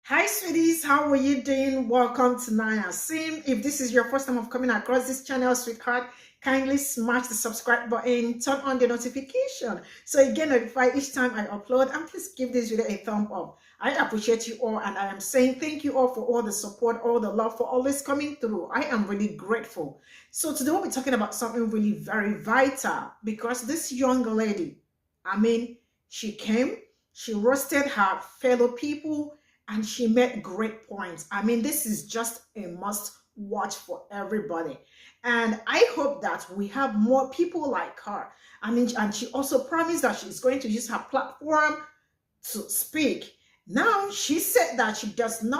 Hi, sweeties. How are you doing? Welcome to Naya Sim. If this is your first time of coming across this channel, sweetheart, kindly smash the subscribe button, turn on the notification so you get notified each time I upload, and please give this video a thumb up. I appreciate you all, and I am saying thank you all for all the support, all the love, for always coming through. I am really grateful. So today we'll be talking about something really very vital, because this young lady, she came, she roasted her fellow people, and she made great points. This is just a must watch for everybody. And I hope that we have more people like her. And she also promised that she's going to use her platform to speak. Now, she said that she doesn't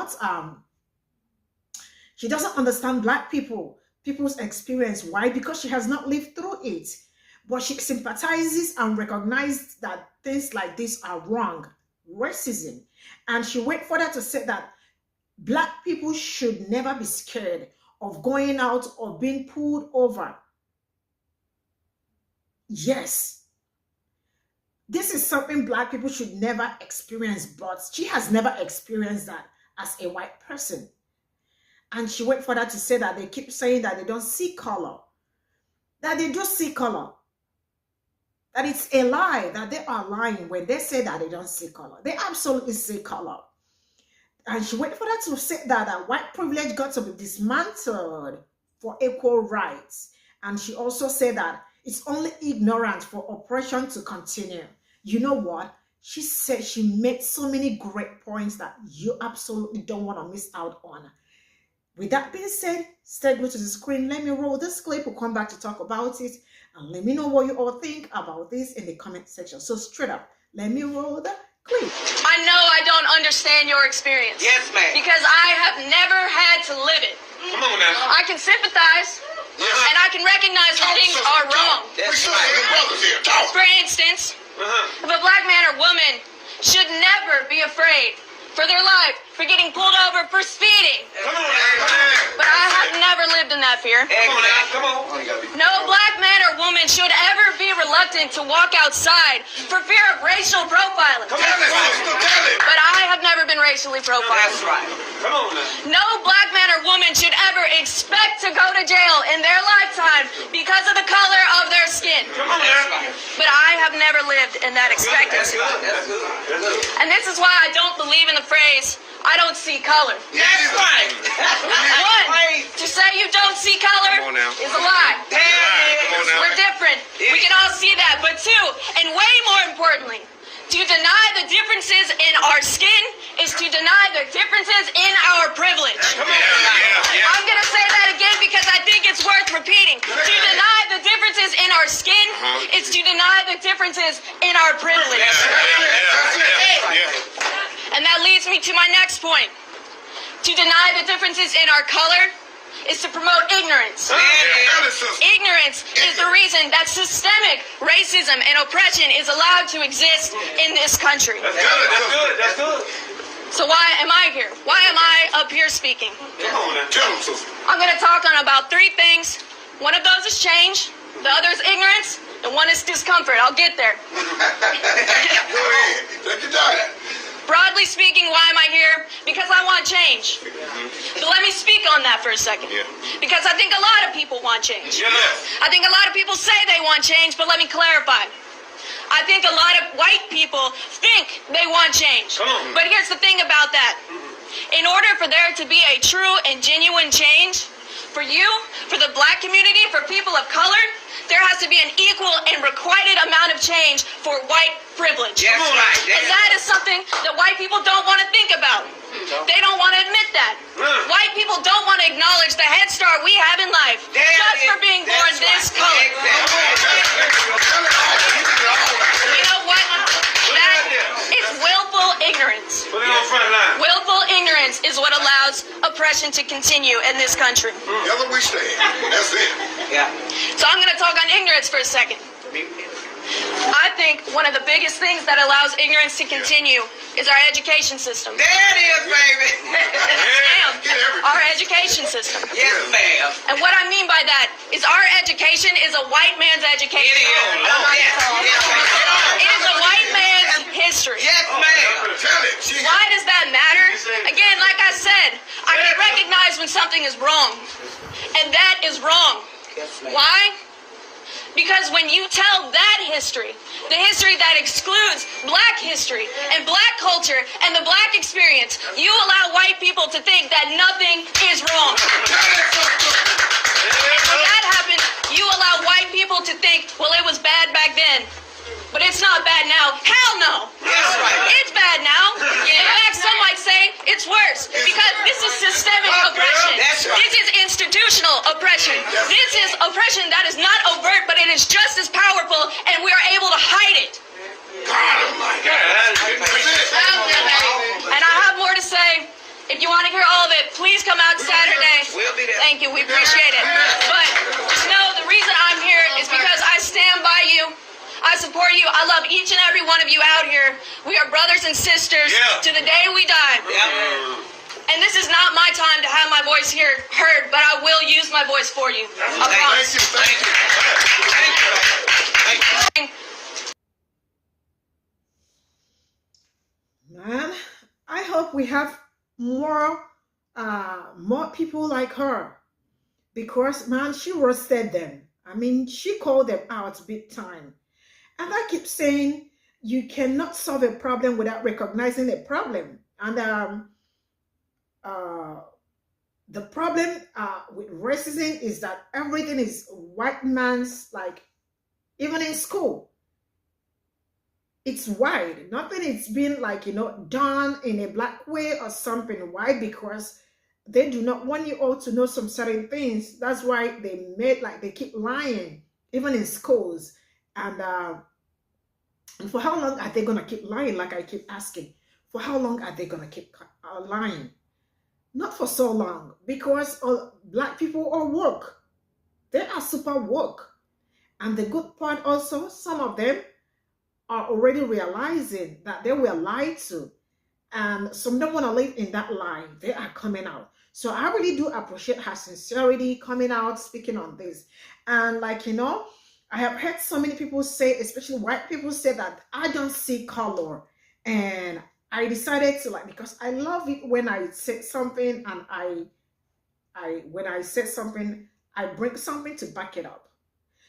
understand Black people's experience. Why? Because she has not lived through it. But she sympathizes and recognizes that things like this are wrong. Racism. And she went further to say that Black people should never be scared of going out or being pulled over. Yes, this is something Black people should never experience, but she has never experienced that as a white person. And she went further to say that they keep saying that they don't see color, that they do see color. That it's a lie, that they are lying when they say that they don't see color. They absolutely see color. And she went further to say that white privilege got to be dismantled for equal rights. And she also said that it's only ignorance for oppression to continue. You know what? She said she made so many great points that you absolutely don't want to miss out on. With that being said, stay glued to the screen. Let me roll this clip. We'll come back to talk about it. And let me know what you all think about this in the comment section. So straight up, let me roll the clip. I know I don't understand your experience. Yes, ma'am. Because I have never had to live it. Come on now. I can sympathize, and I can recognize when things are wrong. That's right. For instance, if a Black man or woman should never be afraid for their life, for getting pulled over for speeding. Come on now. But I have never lived in that fear. Come on now. Come on. No Black man or woman should ever be reluctant to walk outside for fear of racial profiling. Come on, tell it. But I have never been racially profiled. That's right. Come on now. No Black man or woman should ever expect to go to jail in their lifetime because of the color of their skin. Come on now. But I have never lived in that expectancy. That's good. And this is why I don't believe in the phrase, I don't see color. That's right. One, to say you don't see color is a lie. We're different. We can all see that. But two, and way more importantly, to deny the differences in our skin is to deny the differences in our privilege. Come on. Yeah. I'm going to say that again because I think it's worth repeating. To deny the differences in our skin is to deny the differences in our privilege. And that leads me to my next point. To deny the differences in our color is to promote ignorance. Ignorance is the reason that systemic racism and oppression is allowed to exist in this country. That's good. So why am I here? Why am I up here speaking? Come on now. Tell them, sister. I'm going to talk on about three things. One of those is change. The other is ignorance. And one is discomfort. I'll get there. Go ahead. Take your time. Broadly speaking, why am I here? Because I want change. But let me speak on that for a second. Because I think a lot of people want change. I think a lot of people say they want change, but let me clarify. I think a lot of white people think they want change. But here's the thing about that. In order for there to be a true and genuine change, for you, for the Black community, for people of color, there has to be an equal and requited amount of change for white privilege. That's right. And that is something that white people don't want to think about. They don't want to admit that. White people don't want to acknowledge the head start we have in life just for being born this color. You know what? It's willful ignorance. Put it on front line. Willful ignorance is what allows oppression to continue in this country. Together we stand. That's it. Yeah. So I'm going to talk on ignorance for a second. I think one of the biggest things that allows ignorance to continue is our education system. There it is, baby. Ma'am, our education system. Yes, ma'am. And what I mean by that is our education is a white man's education. It is a white man's history. Yes, ma'am. Tell it. Why does that matter? Again, when something is wrong. And that is wrong. Why? Because when you tell that history, the history that excludes black history and black culture and the black experience, you allow white people to think that nothing is wrong. And when that happens, you allow white people to think, well, it was bad back then, but it's not bad now. Hell no. It's bad now. In fact, some might say it's worse because this is systemic oppression. This is institutional oppression. This is oppression that is not overt, but it is just as powerful, and we are able to hide it. And I have more to say. If you want to hear all of it, please come out Saturday. We'll be there. Thank you. We appreciate it. But just know the reason I'm here is because I stand by you. I support you. I love each and every one of you out here. We are brothers and sisters to the day we die. And this is not my time to have my voice heard, but I will use my voice for you. I promise. Thank you. Man, I hope we have more people like her, because man, she roasted them. I mean, she called them out big time. And I keep saying you cannot solve a problem without recognizing a problem. And the problem with racism is that everything is white man's, like, even in school. It's white. Nothing is being, like, done in a black way or something. Why? Because they do not want you all to know some certain things. That's why they keep lying, even in schools. And for how long are they going to keep lying? Like I keep asking, for how long are they going to keep lying? Not for so long, because black people are woke. They are super woke. And the good part also, some of them are already realizing that they were lied to. And some don't want to live in that lie. They are coming out. So I really do appreciate her sincerity coming out, speaking on this. And like, I have heard so many people say, especially white people, say that I don't see color. And I decided to, like, because I love it when I say something and when I say something, I bring something to back it up.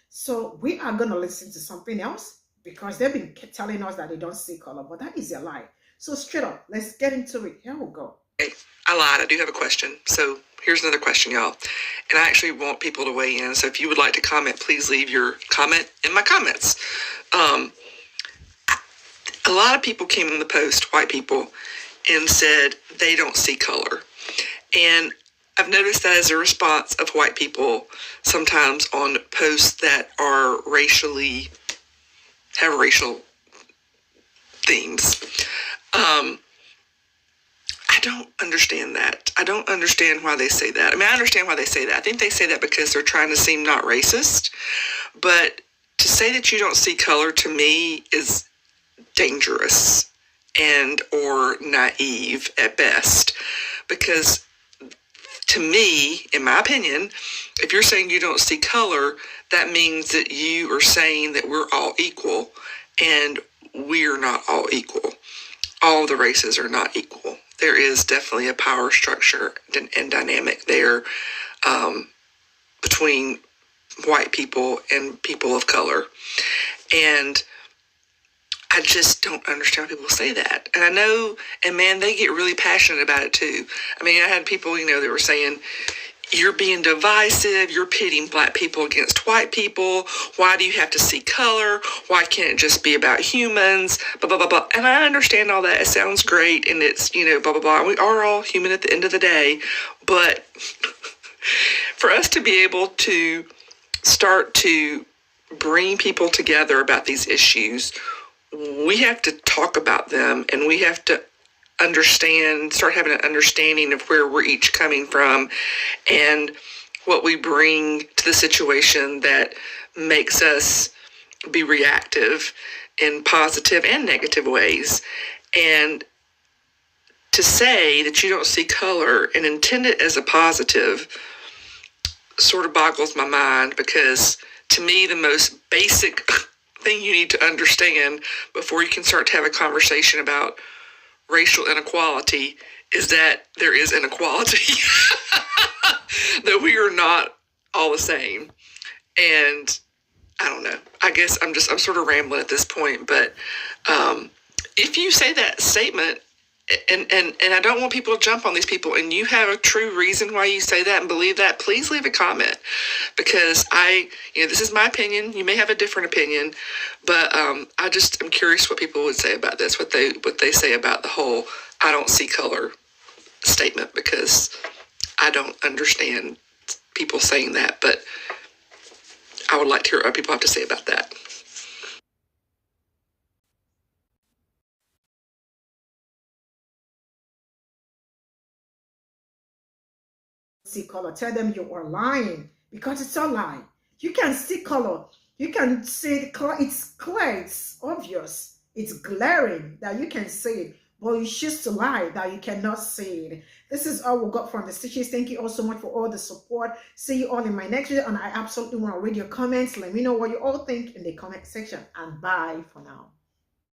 So we are going to listen to something else, because they've been telling us that they don't see color, but that is a lie. So straight up, let's get into it. Here we go. Hey, I lied. I do have a question. So here's another question, y'all. And I actually want people to weigh in. So if you would like to comment, please leave your comment in my comments. A lot of people came in the post, white people, and said they don't see color. And I've noticed that as a response of white people sometimes on posts that are have racial themes. I don't understand that. I don't understand why they say that. I mean, I understand why they say that. I think they say that because they're trying to seem not racist. But to say that you don't see color, to me, is dangerous and or naive at best. Because to me, in my opinion, if you're saying you don't see color, that means that you are saying that we're all equal, and we're not all equal. All the races are not equal. There is definitely a power structure and dynamic there between white people and people of color. And I just don't understand why people say that. And I know, and man, they get really passionate about it too. I mean, I had people, that were saying, you're being divisive, you're pitting black people against white people, why do you have to see color, why can't it just be about humans, blah, blah, blah, blah. And I understand all that, it sounds great, and it's, blah, blah, blah, and we are all human at the end of the day, but for us to be able to start to bring people together about these issues, we have to talk about them, and we have to start having an understanding of where we're each coming from and what we bring to the situation that makes us be reactive in positive and negative ways. And to say that you don't see color and intend it as a positive sort of boggles my mind, because to me, the most basic thing you need to understand before you can start to have a conversation about racial inequality is that there is inequality. that we are not all the same. And I don't know. I guess I'm sort of rambling at this point, but if you say that statement, and I don't want people to jump on these people, and you have a true reason why you say that and believe that, please leave a comment, because this is my opinion. You may have a different opinion, but I'm curious what people would say about this, what they say about the whole "I don't see color" statement, because I don't understand people saying that, but I would like to hear what people have to say about that. See color. Tell them you are lying, because it's a lie. You can see color. You can see the color. It's clear. It's obvious. It's glaring that you can see it, but you choose to lie that you cannot see it. This is all we got from the stitches. Thank you all so much for all the support. See you all in my next video, and I absolutely want to read your comments. Let me know what you all think in the comment section, and bye for now.